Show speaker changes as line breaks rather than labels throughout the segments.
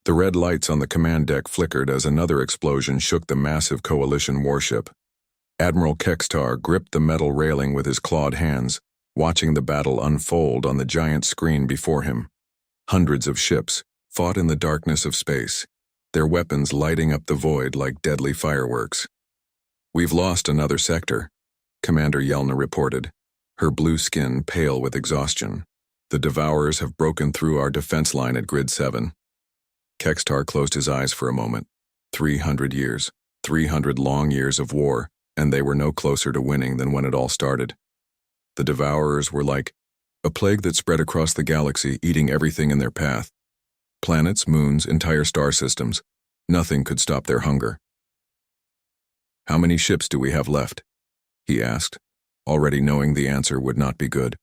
The red lights on the command deck flickered as another explosion shook the massive Coalition warship. Admiral Kextar gripped the metal railing with his clawed hands, watching the battle unfold on the giant screen before him. Hundreds of ships fought in the darkness of space, their weapons lighting up the void like deadly fireworks. "We've lost another sector," Commander Yelna reported, her blue skin pale with exhaustion. "The Devourers have broken through our defense line at Grid 7. Kextar closed his eyes for a moment. 300 years, 300 long years of war, and they were no closer to winning than when it all started. The Devourers were like a plague that spread across the galaxy, eating everything in their path. Planets, moons, entire star systems. Nothing could stop their hunger. "How many ships do we have left?" he asked, already knowing the answer would not be good.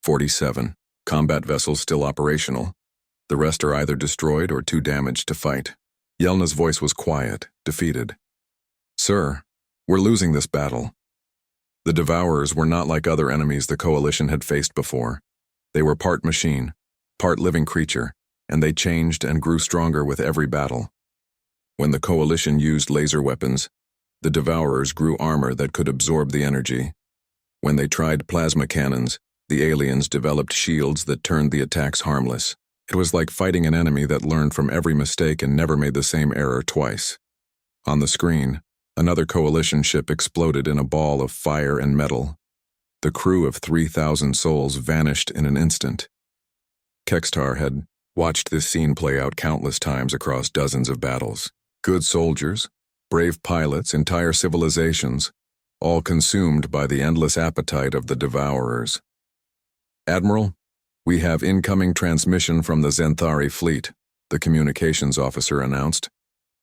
47. Combat vessels still operational. The rest are either destroyed or too damaged to fight. Yelna's voice was quiet, defeated. "Sir, we're losing this battle." The Devourers were not like other enemies the Coalition had faced before. They were part machine, part living creature, and they changed and grew stronger with every battle. When the Coalition used laser weapons, the Devourers grew armor that could absorb the energy. When they tried plasma cannons, the aliens developed shields that turned the attacks harmless. It was like fighting an enemy that learned from every mistake and never made the same error twice. On the screen, another Coalition ship exploded in a ball of fire and metal. The crew of 3,000 souls vanished in an instant. Kextar had watched this scene play out countless times across dozens of battles. Good soldiers, brave pilots, entire civilizations, all consumed by the endless appetite of the Devourers. "Admiral, we have incoming transmission from the Zenthari fleet," the communications officer announced.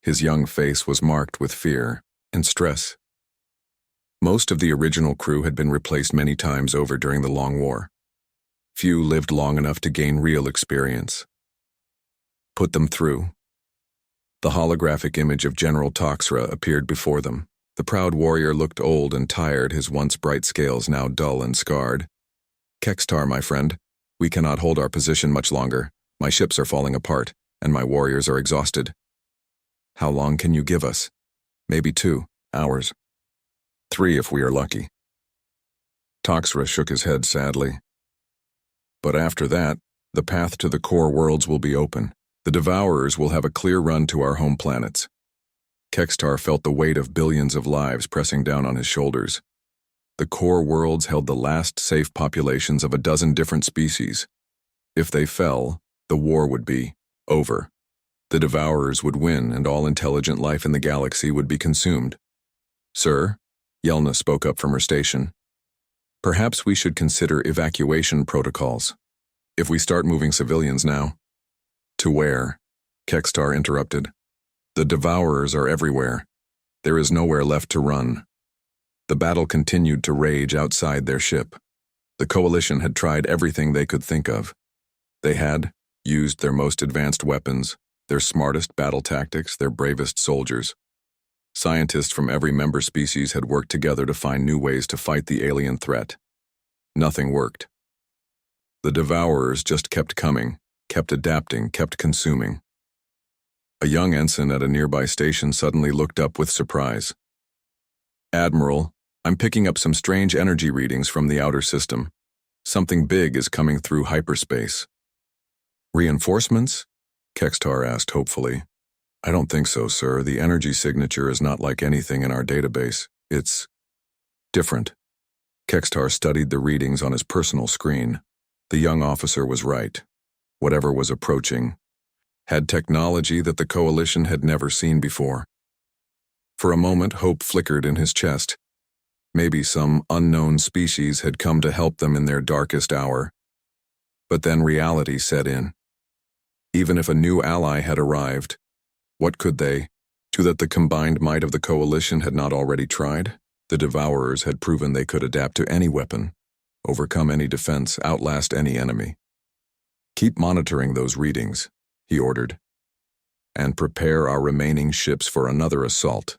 His young face was marked with fear and stress. Most of the original crew had been replaced many times over during the Long War. Few lived long enough to gain real experience. "Put them through." The holographic image of General Toxra appeared before them. The proud warrior looked old and tired, his once bright scales now dull and scarred. "Kextar, my friend, we cannot hold our position much longer. My ships are falling apart, and my warriors are exhausted." "How long can you give us?" "Maybe 2 hours. 3 if we are lucky." Toxra shook his head sadly. "But after that, the path to the core worlds will be open. The Devourers will have a clear run to our home planets." Kextar felt the weight of billions of lives pressing down on his shoulders. The core worlds held the last safe populations of a dozen different species. If they fell, the war would be over. The Devourers would win, and all intelligent life in the galaxy would be consumed. "Sir," Yelna spoke up from her station, "perhaps we should consider evacuation protocols. If we start moving civilians now." "To where?" Kextar interrupted. "The Devourers are everywhere. There is nowhere left to run." The battle continued to rage outside their ship. The Coalition had tried everything they could think of. They had used their most advanced weapons, their smartest battle tactics, their bravest soldiers. Scientists from every member species had worked together to find new ways to fight the alien threat. Nothing worked. The Devourers just kept coming, kept adapting, kept consuming. A young ensign at a nearby station suddenly looked up with surprise. "Admiral, I'm picking up some strange energy readings from the outer system. Something big is coming through hyperspace." "Reinforcements?" Kextar asked hopefully. "I don't think so, sir. The energy signature is not like anything in our database. It's different." Kextar studied the readings on his personal screen. The young officer was right. Whatever was approaching had technology that the Coalition had never seen before. For a moment, hope flickered in his chest. Maybe some unknown species had come to help them in their darkest hour. But then reality set in. Even if a new ally had arrived, what could they do that the combined might of the Coalition had not already tried? The Devourers had proven they could adapt to any weapon, overcome any defense, outlast any enemy. "Keep monitoring those readings," he ordered, "and prepare our remaining ships for another assault.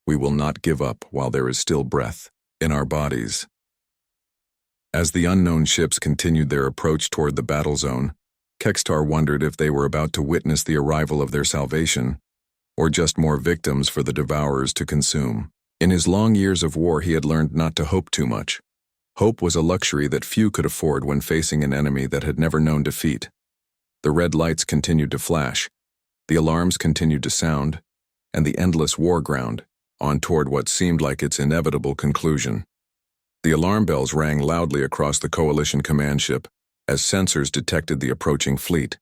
We will not give up while there is still breath in our bodies." As the unknown ships continued their approach toward the battle zone, Kextar wondered if they were about to witness the arrival of their salvation, or just more victims for the devourers to consume. In his long years of war, he had learned not to hope too much. Hope was a luxury that few could afford when facing an enemy that had never known defeat. The red lights continued to flash, the alarms continued to sound, and the endless war ground on toward what seemed like its inevitable conclusion. The alarm bells rang loudly across the Coalition command ship as sensors detected the approaching fleet.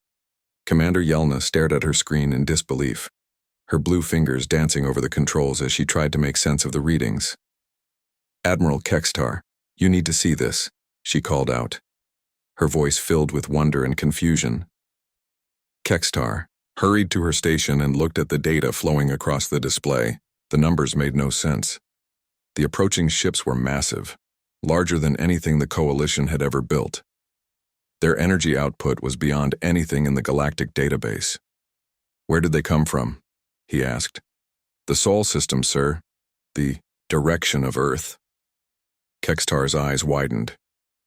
Commander Yelna stared at her screen in disbelief, her blue fingers dancing over the controls as she tried to make sense of the readings. "Admiral Kextar, you need to see this," she called out, her voice filled with wonder and confusion. Kextar hurried to her station and looked at the data flowing across the display. The numbers made no sense. The approaching ships were massive, larger than anything the Coalition had ever built. Their energy output was beyond anything in the galactic database. "Where did they come from?" he asked. "The Sol system, sir. The direction of Earth." Kextar's eyes widened.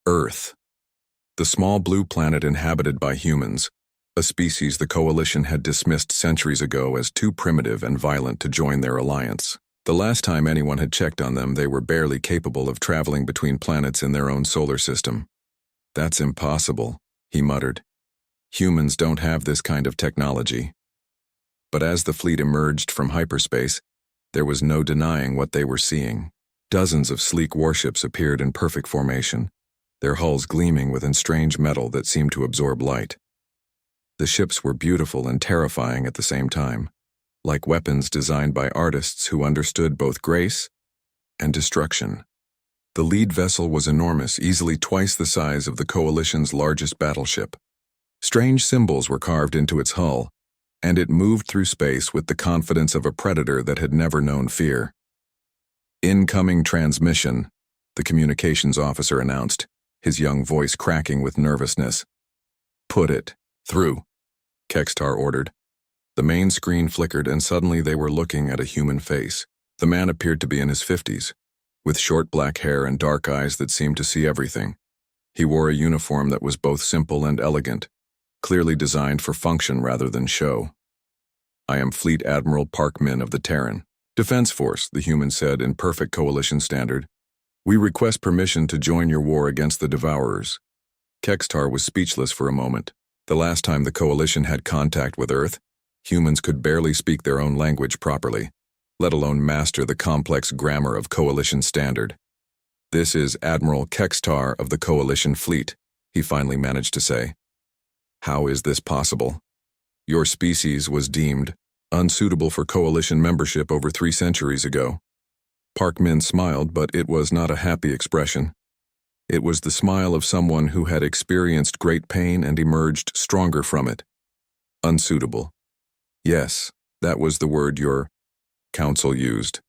Earth. The small blue planet inhabited by humans, a species the Coalition had dismissed centuries ago as too primitive and violent to join their alliance. The last time anyone had checked on them, they were barely capable of traveling between planets in their own solar system. "That's impossible," he muttered. "Humans don't have this kind of technology." But as the fleet emerged from hyperspace, there was no denying what they were seeing. Dozens of sleek warships appeared in perfect formation, their hulls gleaming with strange metal that seemed to absorb light. The ships were beautiful and terrifying at the same time, like weapons designed by artists who understood both grace and destruction. The lead vessel was enormous, easily twice the size of the Coalition's largest battleship. Strange symbols were carved into its hull, and it moved through space with the confidence of a predator that had never known fear. "Incoming transmission," the communications officer announced, his young voice cracking with nervousness. "Put it through," Kextar ordered. The main screen flickered, and suddenly they were looking at a human face. The man appeared to be in his 50s, with short black hair and dark eyes that seemed to see everything. He wore a uniform that was both simple and elegant, clearly designed for function rather than show. "I am Fleet Admiral Park Min of the Terran Defense Force," the human said in perfect Coalition standard. "We request permission to join your war against the Devourers." Kextar was speechless for a moment. The last time the Coalition had contact with Earth, humans could barely speak their own language properly, let alone master the complex grammar of Coalition standard. "This is Admiral Kextar of the Coalition fleet," he finally managed to say. "How is this possible? Your species was deemed unsuitable for Coalition membership over 3 centuries ago." Park Min smiled, but it was not a happy expression. It was the smile of someone who had experienced great pain and emerged stronger from it. "Unsuitable. Yes, that was the word your council used."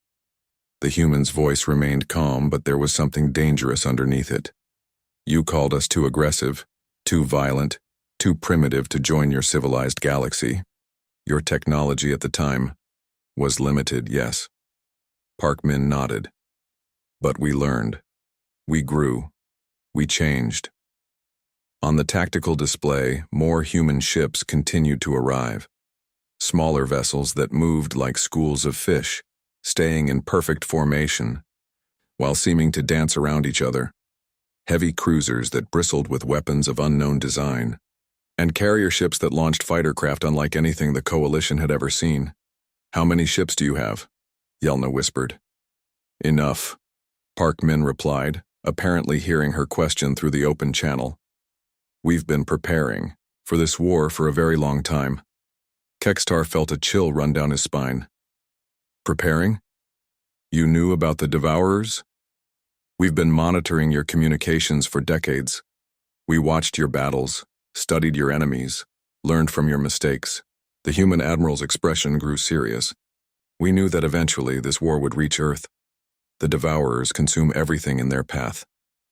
The human's voice remained calm, but there was something dangerous underneath it. "You called us too aggressive, too violent, too primitive to join your civilized galaxy. Your technology at the time was limited, yes." Park Min nodded. "But we learned. We grew. We changed." On the tactical display, more human ships continued to arrive. Smaller vessels that moved like schools of fish, staying in perfect formation, while seeming to dance around each other. Heavy cruisers that bristled with weapons of unknown design, and carrier ships that launched fighter craft unlike anything the Coalition had ever seen. "How many ships do you have?" Yelna whispered. "Enough," Park Min replied, apparently hearing her question through the open channel. "We've been preparing for this war for a very long time." Kextar felt a chill run down his spine. "Preparing? You knew about the Devourers?" "We've been monitoring your communications for decades. We watched your battles, studied your enemies, learned from your mistakes." The human admiral's expression grew serious. "We knew that eventually this war would reach Earth. The Devourers consume everything in their path.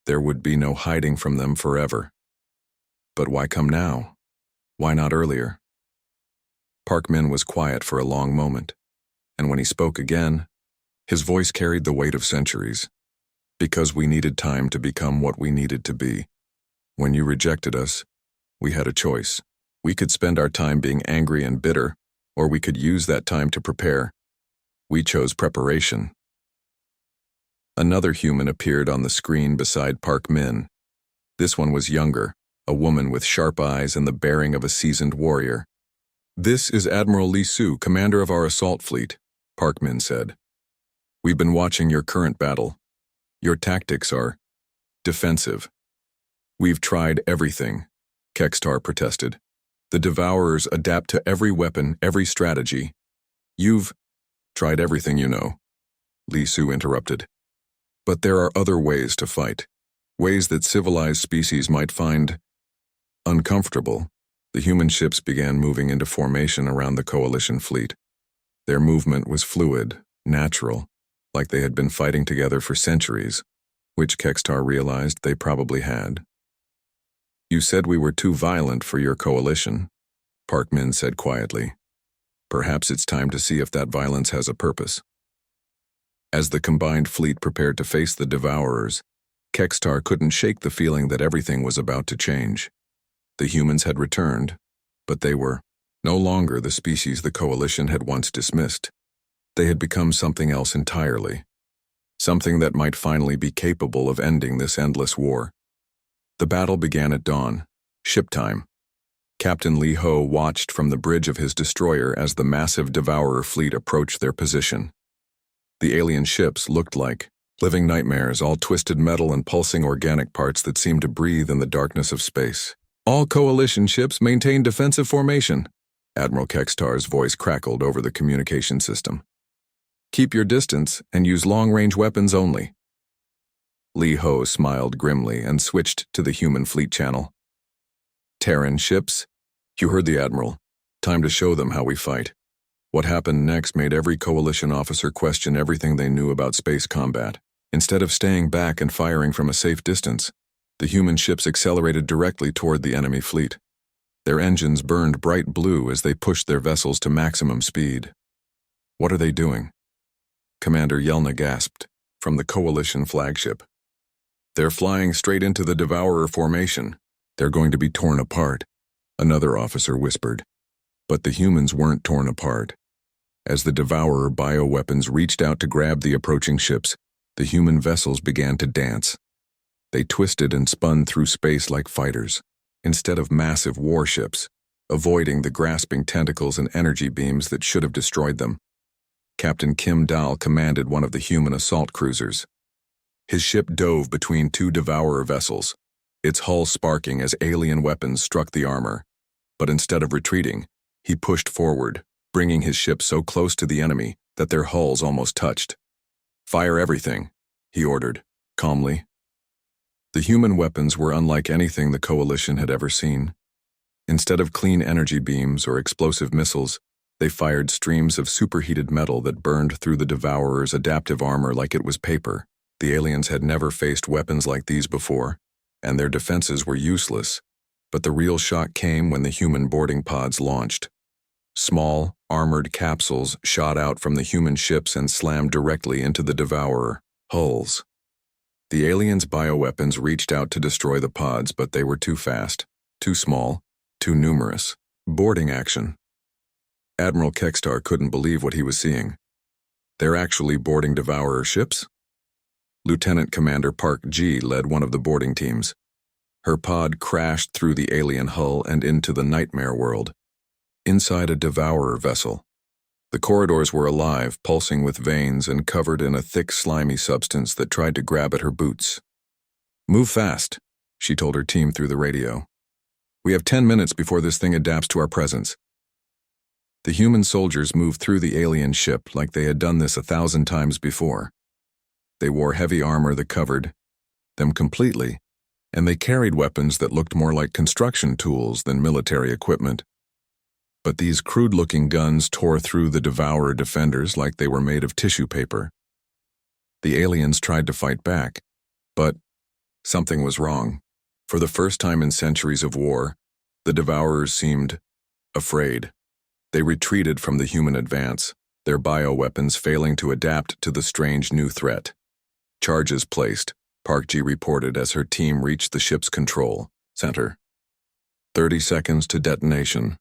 There would be no hiding from them forever. But why come now? Why not earlier?" Park Min was quiet for a long moment, and when he spoke again, his voice carried the weight of centuries. "Because we needed time to become what we needed to be. When you rejected us, we had a choice. We could spend our time being angry and bitter, or we could use that time to prepare. We chose preparation. Another human appeared on the screen beside Park Min. This one was younger, a woman with sharp eyes and the bearing of a seasoned warrior. "This is Admiral Li Su, commander of our assault fleet," Park Min said. "We've been watching your current battle. Your tactics are defensive." "We've tried everything," Kekstar protested. "The Devourers adapt to every weapon, every strategy." "You've tried everything you know," Li Su interrupted. "But there are other ways to fight, ways that civilized species might find uncomfortable." The human ships began moving into formation around the Coalition fleet. Their movement was fluid, natural, like they had been fighting together for centuries, which Kekstar realized they probably had. "You said we were too violent for your coalition," Park Min said quietly. "Perhaps it's time to see if that violence has a purpose." As the combined fleet prepared to face the Devourers, Kekstar couldn't shake the feeling that everything was about to change. The humans had returned, but they were no longer the species the Coalition had once dismissed. They had become something else entirely, something that might finally be capable of ending this endless war. The battle began at dawn, ship time. Captain Li Ho watched from the bridge of his destroyer as the massive Devourer fleet approached their position. The alien ships looked like living nightmares, all twisted metal and pulsing organic parts that seemed to breathe in the darkness of space. "All Coalition ships maintain defensive formation," Admiral Kekstar's voice crackled over the communication system. "Keep your distance and use long-range weapons only." Li Ho smiled grimly and switched to the human fleet channel. "Terran ships, you heard the Admiral. Time to show them how we fight." What happened next made every Coalition officer question everything they knew about space combat. Instead of staying back and firing from a safe distance, the human ships accelerated directly toward the enemy fleet. Their engines burned bright blue as they pushed their vessels to maximum speed. "What are they doing?" Commander Yelna gasped from the Coalition flagship. "They're flying straight into the Devourer formation. They're going to be torn apart," another officer whispered. But the humans weren't torn apart. As the Devourer bioweapons reached out to grab the approaching ships, the human vessels began to dance. They twisted and spun through space like fighters, instead of massive warships, avoiding the grasping tentacles and energy beams that should have destroyed them. Captain Kim Dal commanded one of the human assault cruisers. His ship dove between two Devourer vessels, its hull sparking as alien weapons struck the armor. But instead of retreating, he pushed forward, bringing his ship so close to the enemy that their hulls almost touched. "Fire everything," he ordered, calmly. The human weapons were unlike anything the Coalition had ever seen. Instead of clean energy beams or explosive missiles, they fired streams of superheated metal that burned through the Devourer's adaptive armor like it was paper. The aliens had never faced weapons like these before, and their defenses were useless. But the real shock came when the human boarding pods launched. Small, armored capsules shot out from the human ships and slammed directly into the Devourer hulls. The aliens' bioweapons reached out to destroy the pods, but they were too fast, too small, too numerous. Boarding action. Admiral Kekstar couldn't believe what he was seeing. They're actually boarding Devourer ships? Lieutenant Commander Park Ji led one of the boarding teams. Her pod crashed through the alien hull and into the nightmare world. Inside a Devourer vessel. The corridors were alive, pulsing with veins and covered in a thick, slimy substance that tried to grab at her boots. "Move fast," she told her team through the radio. "We have 10 minutes before this thing adapts to our presence." The human soldiers moved through the alien ship like they had done this 1,000 times before. They wore heavy armor that covered them completely, and they carried weapons that looked more like construction tools than military equipment. But these crude-looking guns tore through the Devourer defenders like they were made of tissue paper. The aliens tried to fight back, but something was wrong. For the first time in centuries of war, the Devourers seemed afraid. They retreated from the human advance, their bioweapons failing to adapt to the strange new threat. "Charges placed," Park Ji reported as her team reached the ship's control center. 30 seconds to detonation.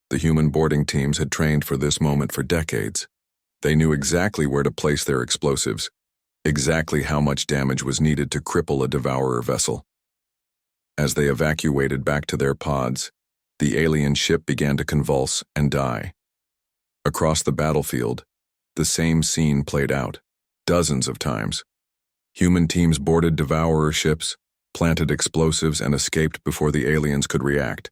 The human boarding teams had trained for this moment for decades. They knew exactly where to place their explosives, exactly how much damage was needed to cripple a devourer vessel. As they evacuated back to their pods, the alien ship began to convulse and die. Across the battlefield, the same scene played out, dozens of times. Human teams boarded devourer ships, planted explosives, and escaped before the aliens could react.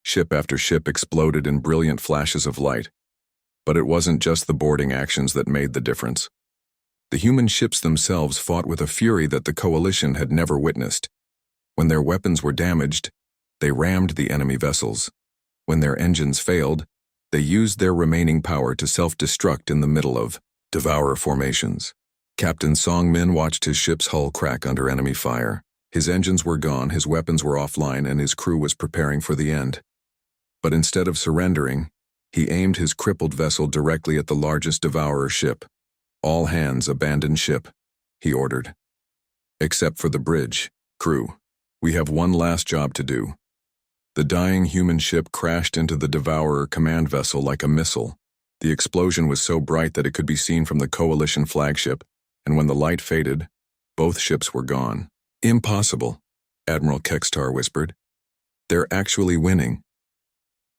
Ship after ship exploded in brilliant flashes of light. But it wasn't just the boarding actions that made the difference. The human ships themselves fought with a fury that the Coalition had never witnessed. When their weapons were damaged, they rammed the enemy vessels. When their engines failed, they used their remaining power to self-destruct in the middle of devourer formations. Captain Song Min watched his ship's hull crack under enemy fire. His engines were gone, his weapons were offline, and his crew was preparing for the end. But instead of surrendering, he aimed his crippled vessel directly at the largest devourer ship. "All hands abandon ship," he ordered. "Except for the bridge. Crew, we have one last job to do." The dying human ship crashed into the devourer command vessel like a missile. The explosion was so bright that it could be seen from the Coalition flagship, and when the light faded, both ships were gone. "Impossible," Admiral Kextar whispered. "They're actually winning."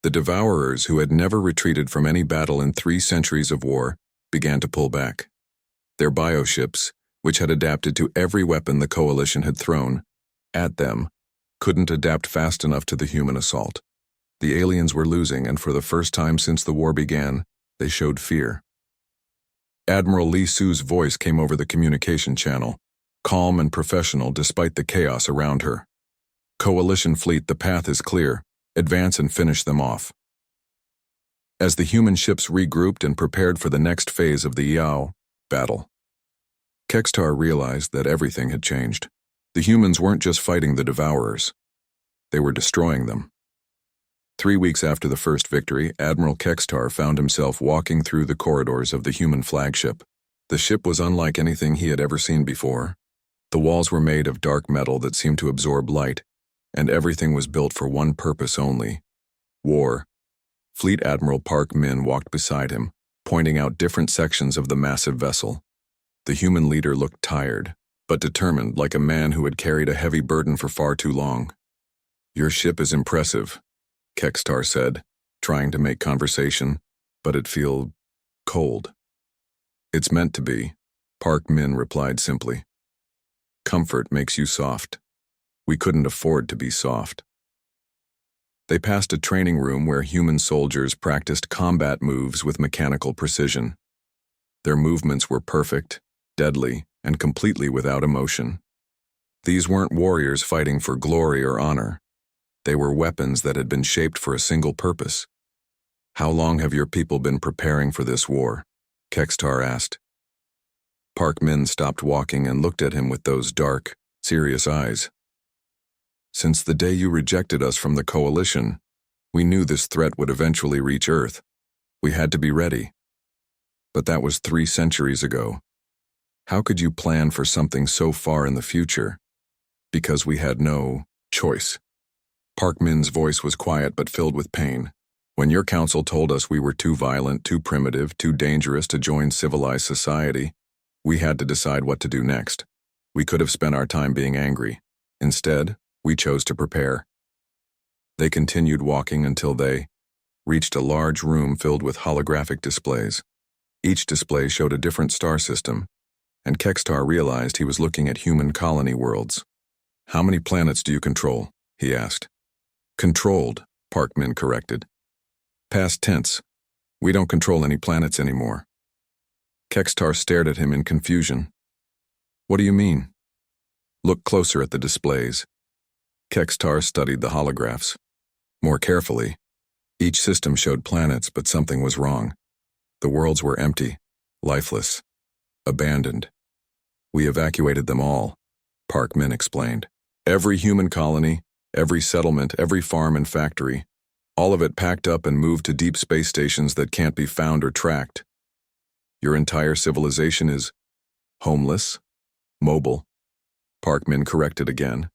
The devourers, who had never retreated from any battle in 3 centuries of war, began to pull back. Their bioships, which had adapted to every weapon the Coalition had thrown at them, couldn't adapt fast enough to the human assault. The aliens were losing, and for the first time since the war began, they showed fear. Admiral Li Su's voice came over the communication channel, calm and professional despite the chaos around her. "Coalition fleet, the path is clear. Advance and finish them off." As the human ships regrouped and prepared for the next phase of the Yao battle, Kextar realized that everything had changed. The humans weren't just fighting the devourers. They were destroying them. 3 weeks after the first victory, Admiral Kextar found himself walking through the corridors of the human flagship. The ship was unlike anything he had ever seen before. The walls were made of dark metal that seemed to absorb light, and everything was built for one purpose only: war. Fleet Admiral Park Min walked beside him, pointing out different sections of the massive vessel. The human leader looked tired, but determined, like a man who had carried a heavy burden for far too long. "Your ship is impressive," Kextar said, trying to make conversation, but it felt cold. "It's meant to be," Park Min replied simply. "Comfort makes you soft. We couldn't afford to be soft." They passed a training room where human soldiers practiced combat moves with mechanical precision. Their movements were perfect, deadly, and completely without emotion. These weren't warriors fighting for glory or honor. They were weapons that had been shaped for a single purpose. "How long have your people been preparing for this war?" Kextar asked. Park Min stopped walking and looked at him with those dark, serious eyes. "Since the day you rejected us from the Coalition, we knew this threat would eventually reach Earth. We had to be ready. But that was 3 centuries ago. How could you plan for something so far in the future? Because we had no choice." Park Min's voice was quiet but filled with pain. "When your council told us we were too violent, too primitive, too dangerous to join civilized society, we had to decide what to do next. We could have spent our time being angry. Instead, we chose to prepare." They continued walking until they reached a large room filled with holographic displays. Each display showed a different star system, and Kextar realized he was looking at human colony worlds. "How many planets do you control?" he asked. "Controlled," Park Min corrected. "Past tense. We don't control any planets anymore." Kextar stared at him in confusion. "What do you mean?" "Look closer at the displays." Kextar studied the holographs more carefully. Each system showed planets, but something was wrong. The worlds were empty, lifeless, abandoned. "We evacuated them all," Park Min explained. "Every human colony, every settlement, every farm and factory, all of it packed up and moved to deep space stations that can't be found or tracked. Your entire civilization is homeless, mobile," Park Min corrected again.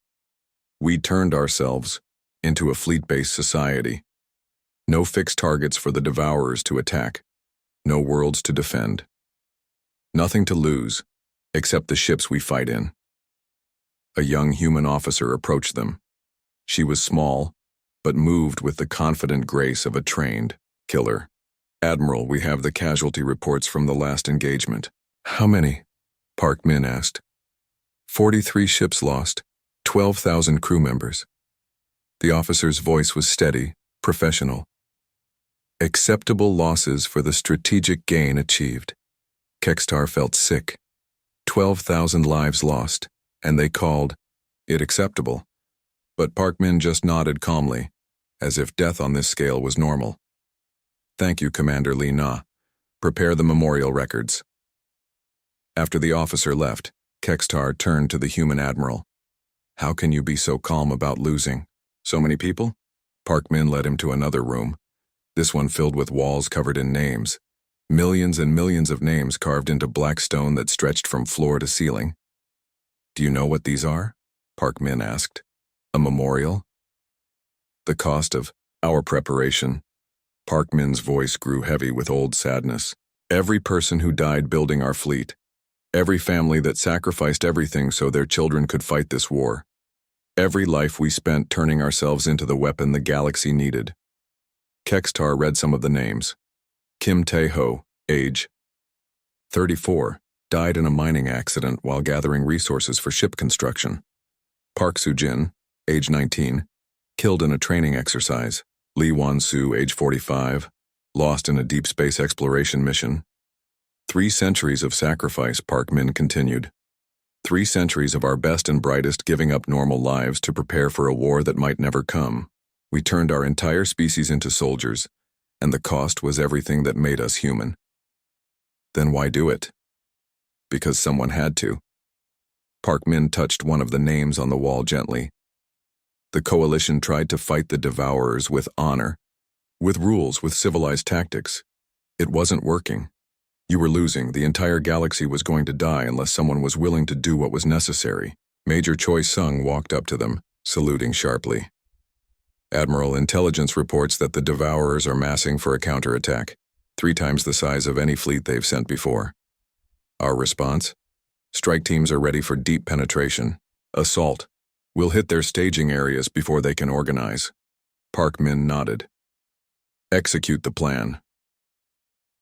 "We turned ourselves into a fleet-based society. No fixed targets for the Devourers to attack. No worlds to defend. Nothing to lose, except the ships we fight in. A young human officer approached them. She was small, but moved with the confident grace of a trained killer. "Admiral, we have the casualty reports from the last engagement." "How many?" Park Min asked. 43 ships lost, 12,000 crew members. The officer's voice was steady, professional. "Acceptable losses for the strategic gain achieved." Kekstar felt sick. 12,000 lives lost, and they called it acceptable. But Park Min just nodded calmly, as if death on this scale was normal. "Thank you, Commander Li Na. Prepare the memorial records." After the officer left, Kekstar turned to the human admiral. "How can you be so calm about losing so many people?" Park Min led him to another room, this one filled with walls covered in names. Millions and millions of names carved into black stone that stretched from floor to ceiling. "Do you know what these are?" Park Min asked. "A memorial?" "The cost of our preparation." Park Min's voice grew heavy with old sadness. "Every person who died building our fleet. Every family that sacrificed everything so their children could fight this war. Every life we spent turning ourselves into the weapon the galaxy needed." Kekstar read some of the names. Kim Tae-ho, age 34, died in a mining accident while gathering resources for ship construction. Park Soo-jin, age 19, killed in a training exercise. Lee Won-soo, age 45, lost in a deep space exploration mission. 3 centuries of sacrifice, Park Min continued. 3 centuries of our best and brightest giving up normal lives to prepare for a war that might never come. We turned our entire species into soldiers, and the cost was everything that made us human. Then why do it? Because someone had to. Park Min touched one of the names on the wall gently. The coalition tried to fight the Devourers with honor, with rules, with civilized tactics. It wasn't working. You were losing. The entire galaxy was going to die unless someone was willing to do what was necessary. Major Choi Sung walked up to them, saluting sharply. "Admiral, intelligence reports that the Devourers are massing for a counterattack, 3 times the size of any fleet they've sent before. Our response? Strike teams are ready for deep penetration. Assault. We'll hit their staging areas before they can organize." Park Min nodded. "Execute the plan."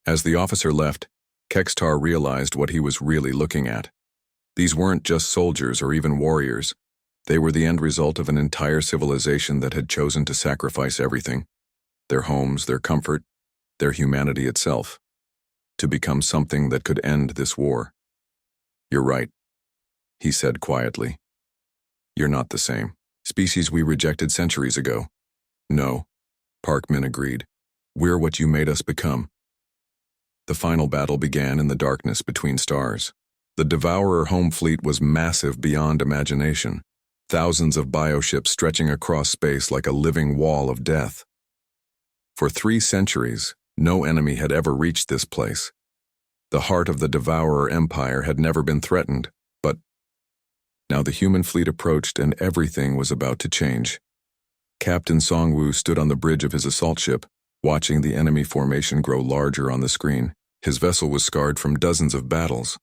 As the officer left, Kekstar realized what he was really looking at. These weren't just soldiers or even warriors. They were the end result of an entire civilization that had chosen to sacrifice everything. Their homes, their comfort, their humanity itself. To become something that could end this war. "You're right," he said quietly. "You're not the same species we rejected centuries ago." "No," Park Min agreed. "We're what you made us become." The final battle began in the darkness between stars. The Devourer home fleet was massive beyond imagination. Thousands of bioships stretching across space like a living wall of death. For 3 centuries, no enemy had ever reached this place. The heart of the Devourer Empire had never been threatened, but now the human fleet approached and everything was about to change. Captain Song-woo stood on the bridge of his assault ship, watching the enemy formation grow larger on the screen. His vessel was scarred from dozens of battles.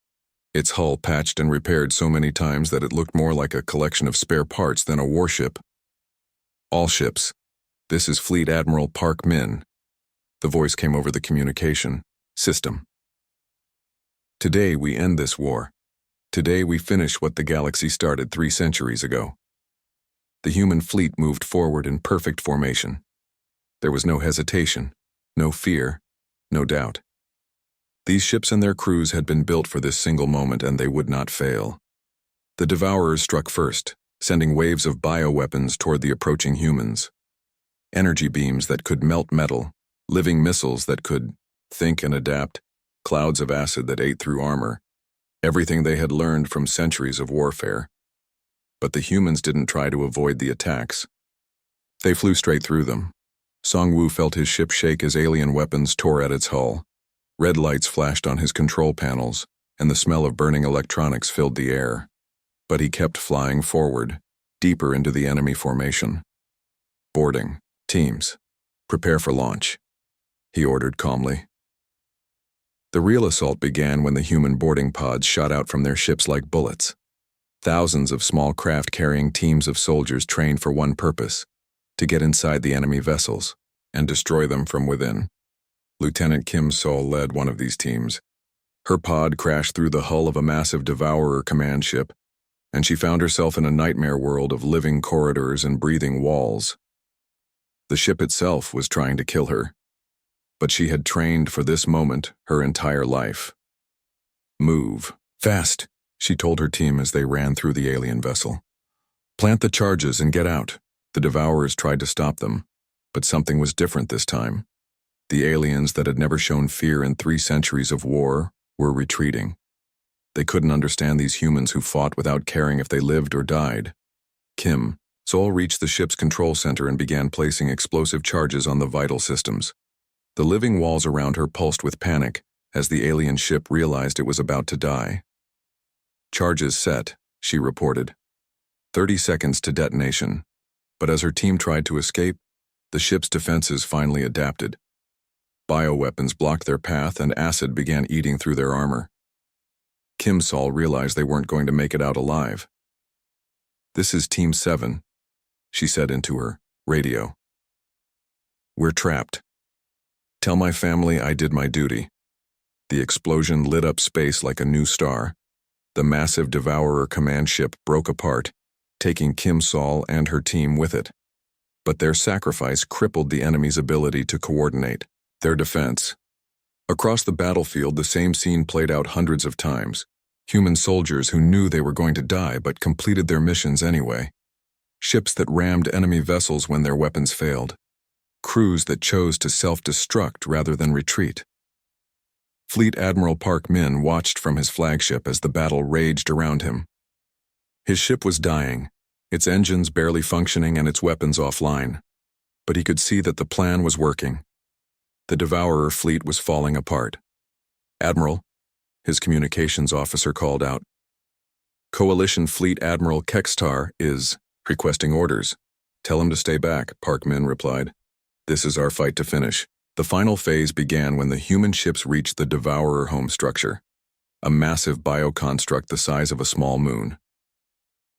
Its hull patched and repaired so many times that it looked more like a collection of spare parts than a warship. "All ships. This is Fleet Admiral Park Min." The voice came over the communication system. "Today we end this war. Today we finish what the galaxy started 3 centuries ago." The human fleet moved forward in perfect formation. There was no hesitation, no fear, no doubt. These ships and their crews had been built for this single moment, and they would not fail. The Devourers struck first, sending waves of bioweapons toward the approaching humans. Energy beams that could melt metal, living missiles that could think and adapt, clouds of acid that ate through armor, everything they had learned from centuries of warfare. But the humans didn't try to avoid the attacks. They flew straight through them. Song-woo felt his ship shake as alien weapons tore at its hull. Red lights flashed on his control panels, and the smell of burning electronics filled the air. But he kept flying forward, deeper into the enemy formation. Boarding. Teams. Prepare for launch, he ordered calmly. The real assault began when the human boarding pods shot out from their ships like bullets. Thousands of small craft carrying teams of soldiers trained for one purpose: to get inside the enemy vessels and destroy them from within. Lieutenant Kim Sol led one of these teams. Her pod crashed through the hull of a massive Devourer command ship, and she found herself in a nightmare world of living corridors and breathing walls. The ship itself was trying to kill her, but she had trained for this moment her entire life. Move. Fast, she told her team as they ran through the alien vessel. Plant the charges and get out. The Devourers tried to stop them, but something was different this time. The aliens that had never shown fear in 3 centuries of war were retreating. They couldn't understand these humans who fought without caring if they lived or died. Kim Sol reached the ship's control center and began placing explosive charges on the vital systems. The living walls around her pulsed with panic as the alien ship realized it was about to die. Charges set, she reported. 30 seconds to detonation. But as her team tried to escape, the ship's defenses finally adapted. Bioweapons blocked their path and acid began eating through their armor. Kim Sol realized they weren't going to make it out alive. "This is Team 7, she said into her radio. "We're trapped. Tell my family I did my duty." The explosion lit up space like a new star. The massive Devourer command ship broke apart, taking Kim Sol and her team with it. But their sacrifice crippled the enemy's ability to coordinate their defense. Across the battlefield, the same scene played out hundreds of times. Human soldiers who knew they were going to die but completed their missions anyway. Ships that rammed enemy vessels when their weapons failed. Crews that chose to self-destruct rather than retreat. Fleet Admiral Park Min watched from his flagship as the battle raged around him. His ship was dying, its engines barely functioning and its weapons offline. But he could see that the plan was working. The Devourer fleet was falling apart. "Admiral," his communications officer called out. "Coalition Fleet Admiral Kekstar is requesting orders. Tell him to stay back," Park Min replied. "This is our fight to finish." The final phase began when the human ships reached the Devourer home structure, a massive bioconstruct the size of a small moon.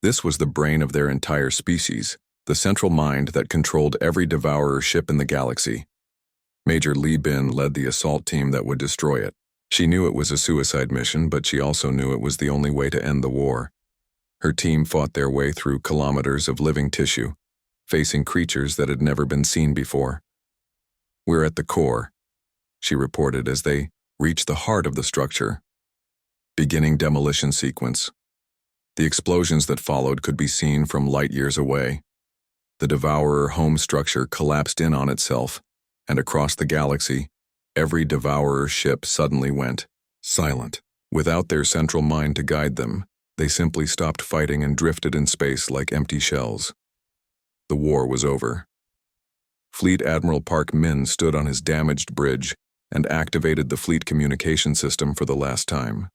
This was the brain of their entire species, the central mind that controlled every Devourer ship in the galaxy. Major Li Bin led the assault team that would destroy it. She knew it was a suicide mission, but she also knew it was the only way to end the war. Her team fought their way through kilometers of living tissue, facing creatures that had never been seen before. "We're at the core," she reported as they reached the heart of the structure. Beginning demolition sequence. The explosions that followed could be seen from light years away. The Devourer home structure collapsed in on itself, and across the galaxy, every Devourer ship suddenly went silent. Without their central mind to guide them, they simply stopped fighting and drifted in space like empty shells. The war was over. Fleet Admiral Park Min stood on his damaged bridge and activated the fleet communication system for the last time.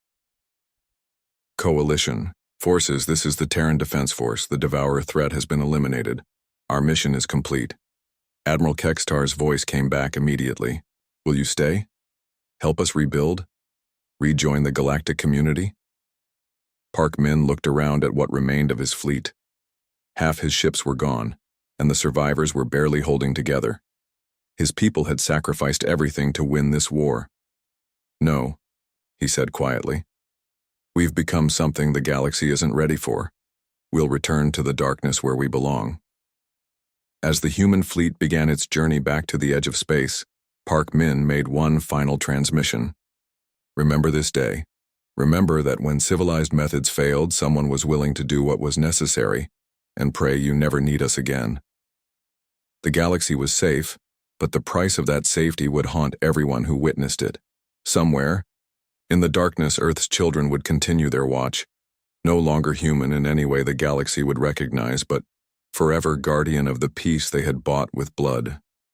"Coalition forces, this is the Terran Defense Force. The Devourer threat has been eliminated. Our mission is complete." Admiral Kekstar's voice came back immediately. "Will you stay? Help us rebuild? Rejoin the galactic community?" Park Min looked around at what remained of his fleet. Half his ships were gone, and the survivors were barely holding together. His people had sacrificed everything to win this war. "No," he said quietly. "We've become something the galaxy isn't ready for. We'll return to the darkness where we belong." As the human fleet began its journey back to the edge of space, Park Min made one final transmission. "Remember this day. Remember that when civilized methods failed, someone was willing to do what was necessary, and pray you never need us again." The galaxy was safe, but the price of that safety would haunt everyone who witnessed it. Somewhere, in the darkness, Earth's children would continue their watch, no longer human in any way the galaxy would recognize, but forever guardian of the peace they had bought with blood.